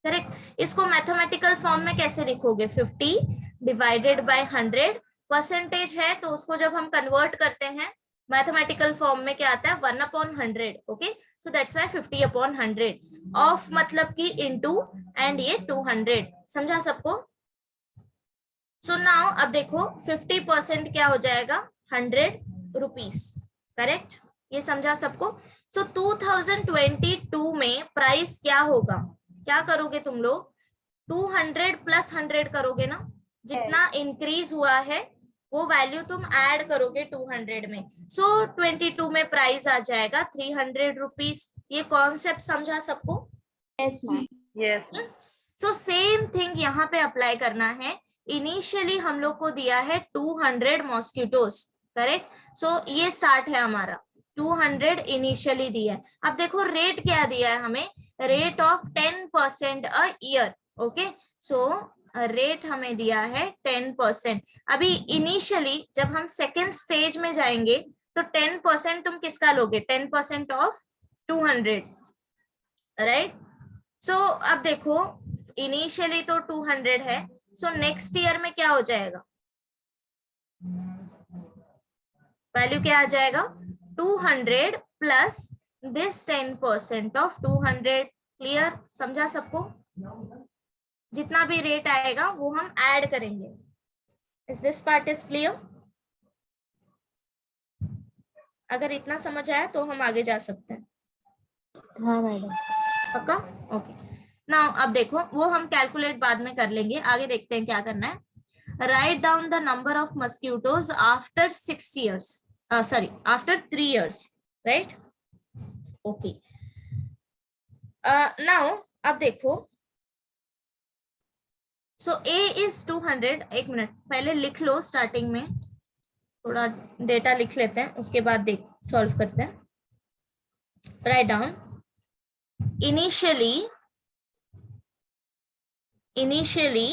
करेक्ट. इसको मैथमेटिकल फॉर्म में कैसे लिखोगे? 50 डिवाइडेड बाय 100. परसेंटेज है तो उसको जब हम कन्वर्ट करते हैं मैथमेटिकल फॉर्म में क्या आता है? 1/100. Okay, so that's why 50/100. Of मतलब कि इनटू, एंड ये 200. समझा सबको? सो नाउ अब देखो 50% क्या हो जाएगा? 100 रुपीज. करेक्ट, ये समझा सबको? सो 2022 में प्राइस क्या होगा? क्या करोगे तुम लोग? 200 प्लस 100 करोगे ना. जितना इंक्रीज हुआ है वो वैल्यू तुम ऐड करोगे 200 में. सो 22 में प्राइस आ जाएगा 300 रुपीज. ये कॉन्सेप्ट समझा सबको? Yes ma'am. Yes. So same thing यहाँ पे अप्लाई करना है. इनिशियली हम लोग को दिया है 200 मॉस्किटोस. करेक्ट. सो ये स्टार्ट है हमारा. 200 इनिशियली दिया है. अब देखो रेट क्या दिया है हमें? Rate of 10% a year. Okay, so rate हमें दिया है 10%. अभी इनिशियली जब हम सेकेंड स्टेज में जाएंगे तो 10% तुम किसका लोगे? 10% ऑफ 200. राइट. सो अब देखो इनिशियली तो 200 है. सो नेक्स्ट ईयर में क्या हो जाएगा? वैल्यू क्या आ जाएगा? 200 प्लस दिस 10% ऑफ 200. क्लियर? समझा सबको? जितना भी रेट आएगा वो हम ऐड करेंगे. Is this part is clear? अगर इतना समझ आया तो हम आगे जा सकते हैं. हाँ मैडम. पक्का? ओके. नाउ अब देखो वो हम कैलकुलेट बाद में कर लेंगे. आगे देखते हैं क्या करना है. Right down the number of mosquitoes after 6 years. Sorry, after 3 years. Right? Okay. Now अब देखो. So A is 200. एक मिनट पहले लिख लो. स्टार्टिंग में थोड़ा डेटा लिख लेते हैं, उसके बाद देख सॉल्व करते हैं. Write down. Initially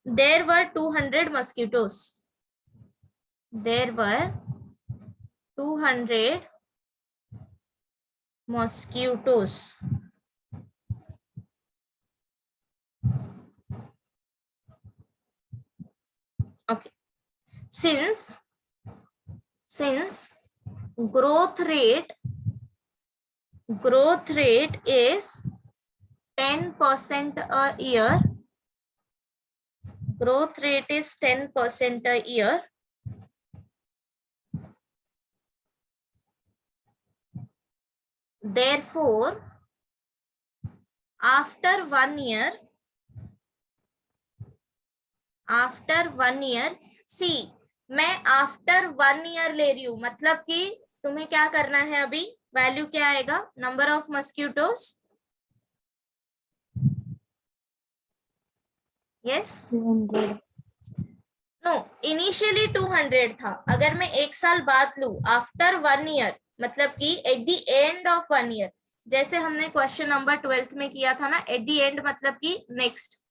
there were 200 mosquitoes. There were 200 mosquitoes. Okay. Since growth rate is 10% a year. Growth rate is 10% a year. Therefore, after 1 year, see, मैं आफ्टर 1 year ले रही हूँ. मतलब कि तुम्हें क्या करना है? अभी वैल्यू क्या आएगा? Number of mosquitoes. Yes. No, initially 200 था. अगर मैं 1 साल बाद लूं आफ्टर 1 year, मतलब कि at the end of 1 year, जैसे हमने क्वेश्चन नंबर 12th में किया था ना, एट द एंड मतलब कि next.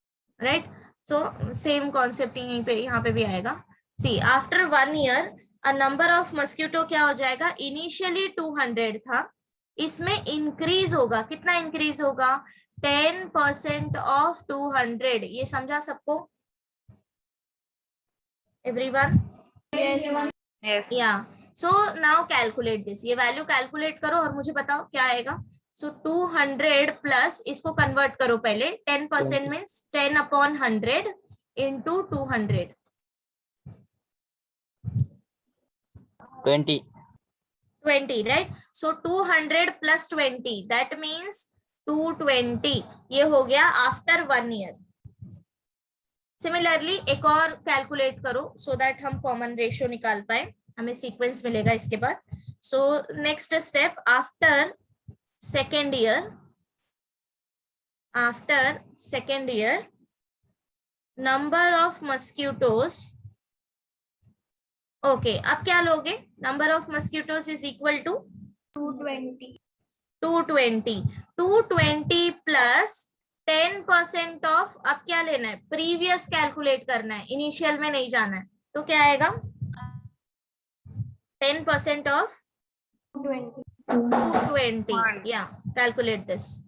Right. So same concept यहाँ पे भी आएगा. See, after 1 year a number of mosquito क्या हो जाएगा? इनिशियली 200 था, इसमें इंक्रीज होगा. कितना इंक्रीज होगा? 10% ऑफ 200. ये समझा सबको? Everyone? Yes ma'am. Yeah. So now calculate this. ये वैल्यू कैलकुलेट करो और मुझे बताओ क्या आएगा. सो 200 प्लस इसको कन्वर्ट करो पहले. 10% means 10/100 into 200. 20. 20, right? So 200 plus 20, that means 220. ये हो गया आफ्टर 1 year. सिमिलरली एक और कैलकुलेट करो सो दैट हम कॉमन रेशियो निकाल पाए. हमें सीक्वेंस मिलेगा इसके बाद. So next step, after second year number of mosquitoes. Okay, अब क्या लोगे? Number of mosquitoes is equal to 220. 220 plus 10% of, अब क्या लेना है? प्रीवियस कैलकुलेट करना है, इनिशियल में नहीं जाना है. तो क्या आएगा? 10% ऑफ 220. या calculate this.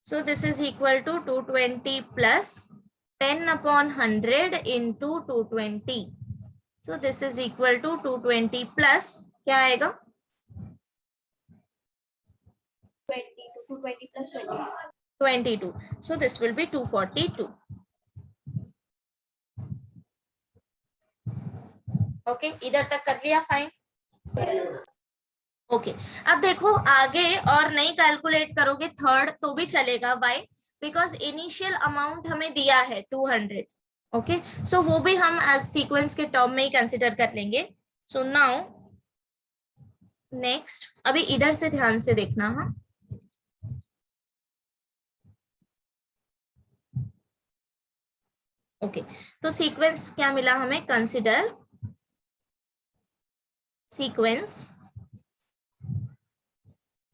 So this is equal to 220 plus 10 upon 100 into 220. So this is equal to 220 plus क्या आएगा? 220 plus 20. 22. So this will be 242. Okay, इधर तक कर लिया? फाइन. ओके, अब देखो आगे और नहीं कैलकुलेट करोगे थर्ड तो भी चलेगा. वाई? बिकॉज इनिशियल अमाउंट हमें दिया है 200. ओके, सो वो भी हम एज सीक्वेंस के टर्म में ही कंसिडर कर लेंगे. सो नाउ नेक्स्ट, अभी इधर से ध्यान से देखना. हाँ, ओके, तो सीक्वेंस क्या मिला हमें? Consider sequence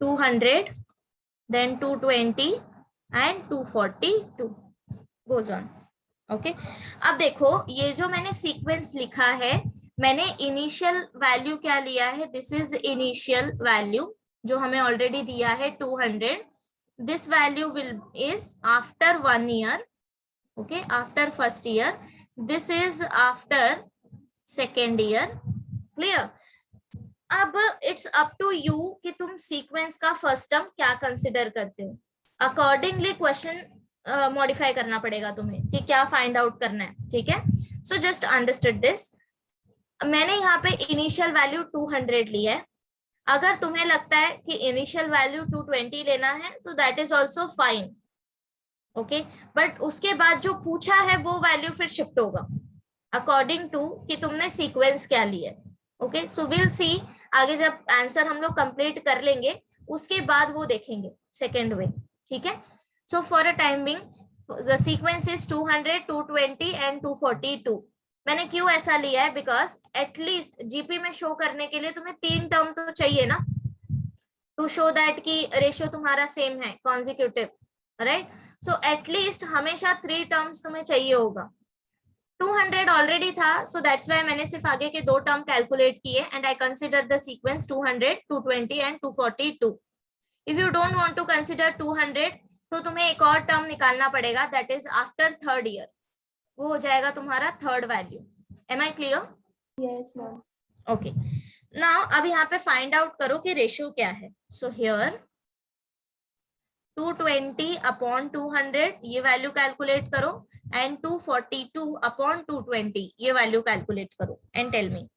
200, then 220 and 242 goes on. Okay, अब देखो ये जो मैंने सीक्वेंस लिखा है, मैंने इनिशियल वैल्यू क्या लिया है? दिस इज इनिशियल वैल्यू जो हमें ऑलरेडी दिया है 200. This value will is after 1 year. Okay, after first year. This is after second year. Clear? अब इट्स अप टू यू कि तुम सीक्वेंस का फर्स्ट टर्म क्या कंसिडर करते हो. अकॉर्डिंगली क्वेश्चन मॉडिफाई करना पड़ेगा तुम्हें कि क्या फाइंड आउट करना है. ठीक है, सो जस्ट अंडरस्टूड दिस. मैंने यहाँ पे इनिशियल वैल्यू 200 ली है. अगर तुम्हें लगता है कि इनिशियल वैल्यू 220 लेना है तो that is also fine. Okay, but उसके बाद जो पूछा है वो वैल्यू फिर शिफ्ट होगा अकॉर्डिंग टू कि तुमने सीक्वेंस क्या लिया है. ओके, सो विल सी आगे जब आंसर हम लोग कंप्लीट कर लेंगे उसके बाद वो देखेंगे सेकेंड वे. ठीक है, so for a time being the sequence is 200, 220 and 242. मैंने क्यों ऐसा लिया है? बिकॉज एटलीस्ट जीपी में शो करने के लिए तुम्हें 3 टर्म तो चाहिए ना, टू शो दैट कि रेशियो तुम्हारा सेम है कॉन्जिक्यूटिव. राइट, सो एटलीस्ट हमेशा 3 टर्म्स तुम्हें चाहिए होगा. 200 ऑलरेडी था, सो दैट्स व्हाई मैंने सिर्फ आगे के 2 टर्म कैलकुलेट किए and I consider the sequence 200, 220 and 242. If you don't want to consider 200 तो तुम्हें एक और टर्म निकालना पड़ेगा, that is after third year. वो हो जाएगा तुम्हारा third value. Am I clear? Yes, ma'am. Okay, now अब यहाँ पे फाइंड आउट करो कि रेशियो क्या है. सो हियर 220 अपॉन 200 ये वैल्यू कैलकुलेट करो एंड 242 अपॉन 220 ये वैल्यू कैलकुलेट करो एंड टेल मी.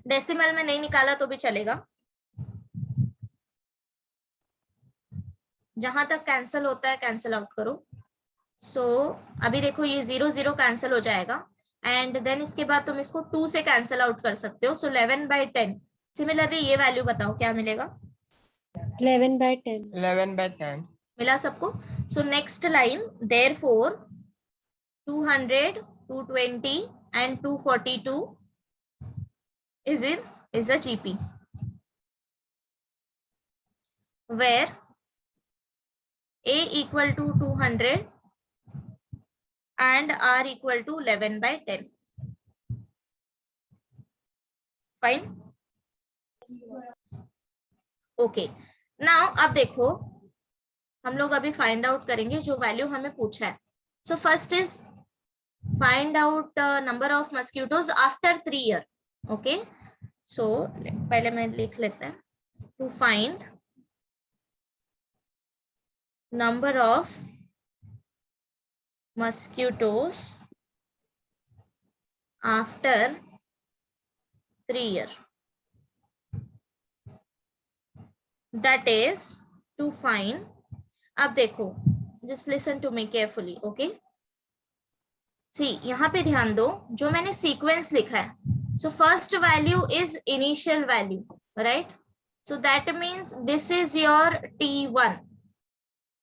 डेसिमल में नहीं निकाला तो भी चलेगा, जहां तक कैंसिल होता है कैंसिल आउट करो. सो अभी देखो ये 0 0 कैंसिल हो जाएगा एंड देन इसके बाद तुम इसको 2 से कैंसिल आउट कर सकते हो. सो 11/10. सिमिलरली ये वैल्यू बताओ क्या मिलेगा? 11/10. 11/10. मिला सबको? So next line, therefore 200, 220 and 242 is a GP where A equal to 200 and R equal to 11/10. Fine. Okay. Now अब देखो हम लोग अभी फाइंड आउट करेंगे जो वैल्यू हमें पूछा है. So first is find out number of mosquitoes after 3 year. Okay, so पहले मैं लिख लेता है. To find number of mosquitoes after 3 years. That is to find. अब देखो, just listen to me carefully, okay? सी यहाँ पे ध्यान दो, जो मैंने सीक्वेंस लिखा है, so first value is initial value, right? So that means this is your T1,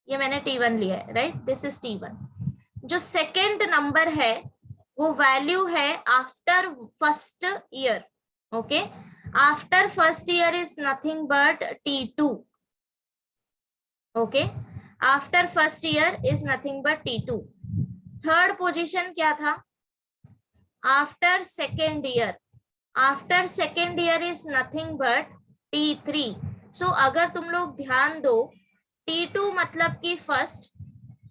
ये मैंने T1 लिया है, राइट? This is T1. जो सेकेंड नंबर है वो वैल्यू है after first year. Okay, after first year is nothing but T2. Okay, after first year is nothing but T2. Third position क्या था? After second year. After second year is nothing but T3. सो अगर तुम लोग ध्यान दो, T2 मतलब कि first,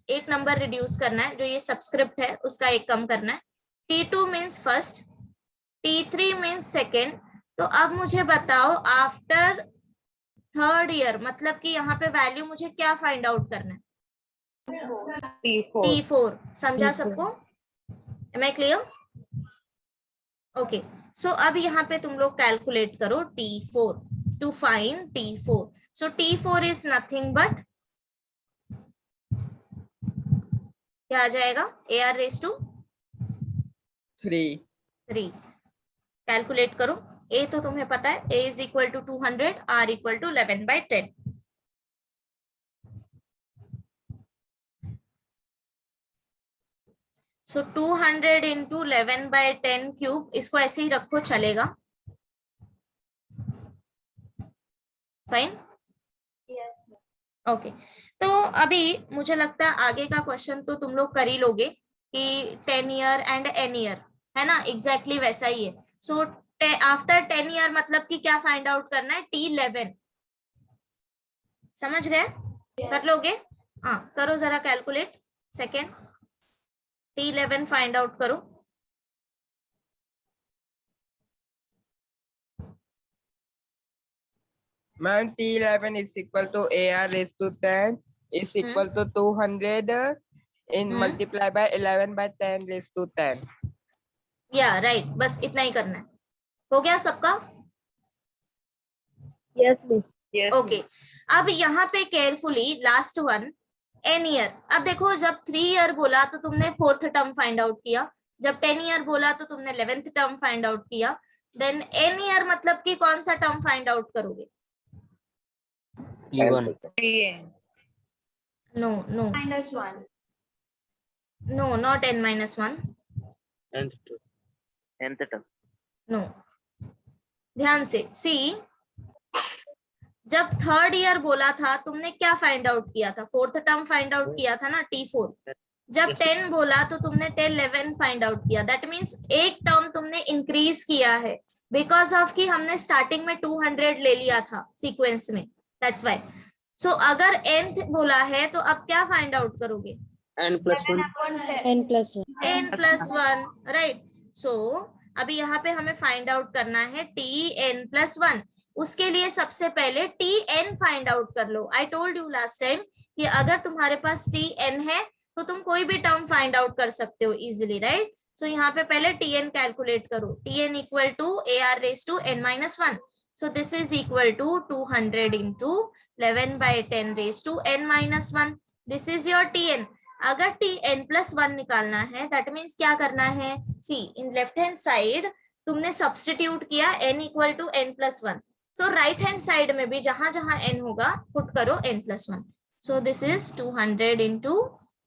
एक नंबर रिड्यूस करना है, जो ये सबस्क्रिप्ट है उसका एक कम करना है. T2 means first, T3 means second. तो अब मुझे बताओ आफ्टर थर्ड ईयर मतलब कि यहाँ पे वैल्यू मुझे क्या फाइंड आउट करना है? T4. समझा सबको? Am I clear? Okay, so अब यहाँ पे तुम लोग कैलकुलेट करो T4 टू फाइंड T4. सो T4 इज नथिंग बट क्या आ जाएगा? AR raise to 3. कैलकुलेट करो. A तो तुम्हें पता है, A is equal to 200, R equal to 11/10. So 200 into 11/10 cube, इसको ऐसे ही रखो, चलेगा? फाइन. यस. ओके, तो अभी मुझे लगता है आगे का क्वेश्चन तो तुम लोग कर ही लोगे कि 10 ईयर एंड n ईयर, है ना? एग्जैक्टली वैसा ही है. सो आफ्टर 10 ईयर मतलब कि क्या फाइंड आउट करना है? T11. समझ गए? कर लोगे? हाँ, करो जरा calculate. Second T11 find out करो. Ma'am, T11 is equal to AR raised to 10 is equal to 200 in multiply by 11/10 raised to 10. या राइट, बस इतना ही करना है. हो गया सबका? Yes miss. ओके, अब यहाँ पे carefully last one, n year. अब देखो, जब 3 ईयर बोला तो तुमने फोर्थ टर्म फाइंड आउट किया, जब 10 ईयर बोला तो तुमने 11th टर्म फाइंड आउट किया. देन n ईयर मतलब कि कौन सा टर्म फाइंड आउट करोगे? T1. No no -1. No, not n-1. Nth term. नो, ध्यान से सी. जब थर्ड ईयर बोला था तुमने क्या फाइंड आउट किया था? फोर्थ टर्म फाइंड आउट किया था ना, T4. जब 10 बोला तो तुमने 10-11 फाइंड आउट किया. दैट मीन्स एक टर्म तुमने इंक्रीज किया है, बिकॉज ऑफ कि हमने स्टार्टिंग में 200 ले लिया था सीक्वेंस में. That's why. सो अगर nth बोला है तो अब क्या फाइंड आउट करोगे? n+1. n+1, right? सो अभी यहाँ पे हमें फाइंड आउट करना है Tn+1. उसके लिए सबसे पहले Tn फाइंड आउट कर लो. I told you last time कि अगर तुम्हारे पास Tn है तो तुम कोई भी टर्म फाइंड आउट कर सकते हो इजिली, राइट? सो यहाँ पे पहले Tn कैलकुलेट करो. Tn equal to AR raise to n-1. So this is equal to 200 into 11/10 raise to n-1. This is your Tn. अगर Tn+1 निकालना है, दैट मीन्स क्या करना है? सी, इन लेफ्ट हैंड साइड तुमने सब्स्टिट्यूट किया n इक्वल टू n+1. तो right hand side में भी जहां जहां n होगा पुट करो n+1. So this is 200 into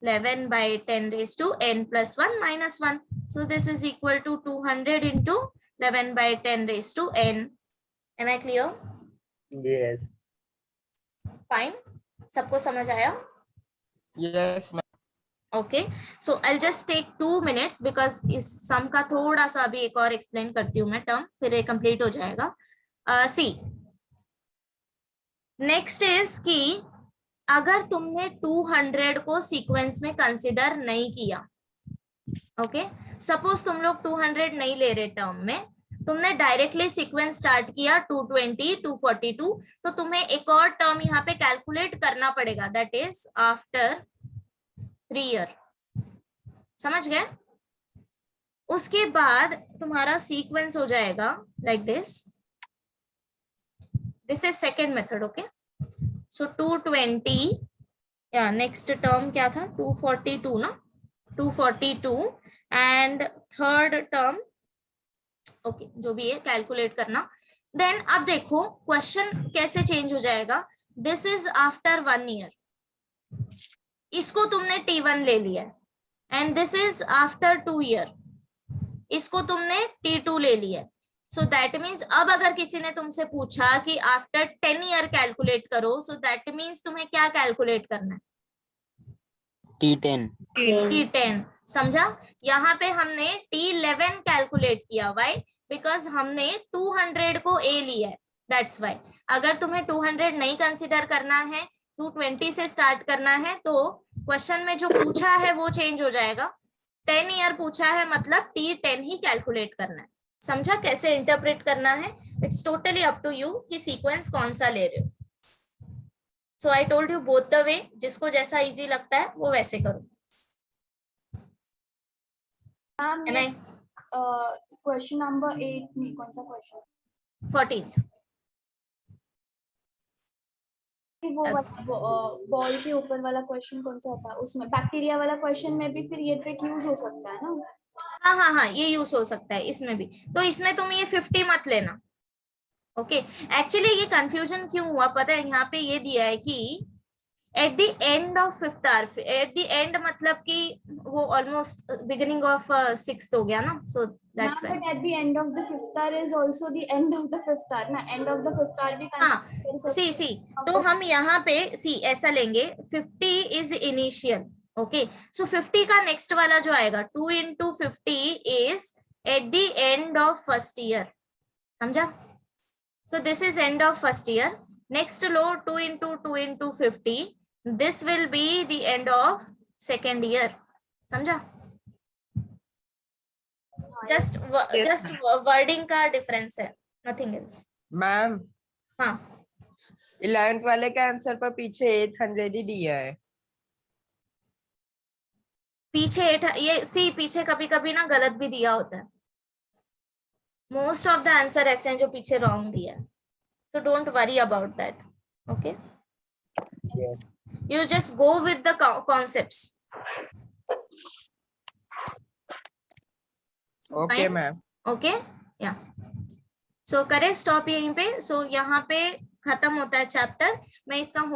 11/10 raise to n+1 -1. So this is equal to 200 into 11/10 raise to n. Am I clear? Yes. Fine, सबको समझ आया? Yes, ma'am. Okay, so I just take 2 minutes because इस sum का थोड़ा सा अभी एक और एक्सप्लेन करती हूँ मैं टर्म, फिर ये कंप्लीट हो जाएगा. सी, नेक्स्ट इज कि अगर तुमने 200 को सीक्वेंस में कंसिडर नहीं किया, ओके, सपोज तुम लोग 200 नहीं ले रहे टर्म में, तुमने डायरेक्टली सीक्वेंस स्टार्ट किया 220, 242, तो तुम्हें एक और टर्म यहाँ पे कैलकुलेट करना पड़ेगा, दैट इज आफ्टर 3 ईयर. समझ गए? उसके बाद तुम्हारा सीक्वेंस हो जाएगा like this. This is second method. Okay, so 220, या नेक्स्ट टर्म क्या था? 242 ना, 242 एंड थर्ड टर्म ओके जो भी है कैलकुलेट करना। देन अब देखो क्वेश्चन कैसे चेंज हो जाएगा। दिस इज आफ्टर 1 ईयर, इसको तुमने T1 ले लिया है, and this is after 2 year, इसको तुमने T2 ले लिया है। सो दैट मीन्स अब अगर किसी ने तुमसे पूछा कि आफ्टर 10 ईयर कैलकुलेट करो, सो दैट मीन्स तुम्हें क्या कैलकुलेट करना है? T10. T10, समझा? यहाँ पे हमने T11 कैलकुलेट किया, व्हाई? बिकॉज हमने 200 को A लिया है, दैट्स व्हाई। अगर तुम्हें 200 नहीं कंसिडर करना है, 220 से स्टार्ट करना है, तो क्वेश्चन में जो पूछा है वो चेंज हो जाएगा। 10 ईयर पूछा है मतलब T10 ही कैलकुलेट करना है। समझा कैसे इंटरप्रेट करना है? It's totally up to you कि सीक्वेंस कौन सा ले रहे हो। So I told you both the way, जिसको जैसा इजी लगता है वो वैसे करो। मैम क्वेश्चन नंबर 8 नहीं, कौन सा क्वेश्चन? 14th वो बॉल के ऊपर वाला क्वेश्चन कौन सा था? उसमें बैक्टीरिया वाला क्वेश्चन में भी फिर ये ट्रिक यूज हो सकता है ना? हाँ, ये यूज हो सकता है इसमें भी। तो इसमें तुम ये 50 मत लेना। ओके एक्चुअली ये कंफ्यूजन क्यों हुआ पता है? यहाँ पे ये दिया है कि at the end of 5th hour, at the end मतलब कि वो ऑलमोस्ट बिगिनिंग ऑफ 6th हो गया ना, so that's why. But at the end of the 5th hour is also the end of the 5th hour ना, end of the 5th hour भी हाँ consider कर सकते सी हैं। तो हम यहाँ पे सी ऐसा लेंगे, 50 इज इनिशियल। ओके सो 50 का नेक्स्ट वाला जो आएगा 2 into 50 is at the end of 1st year, समझा? So this is end of 1st year. Next लो 2 into 50, this will be the end of 2nd year, समझा? जस्ट वर्डिंग का difference है, nothing else. Ma'am हाँ 11th वाले का answer पर पीछे 800 ही दिया है। पीछे ये सी पीछे कभी कभी ना गलत भी दिया होता है। मोस्ट ऑफ द आंसर ऐसे हैं जो पीछे रॉन्ग दिया है, so don't worry about that. Okay you just go with the concepts. Okay ma'am. Okay या सो करें स्टॉप यहीं पे। सो यहाँ पे खत्म होता है चैप्टर। मैं इसका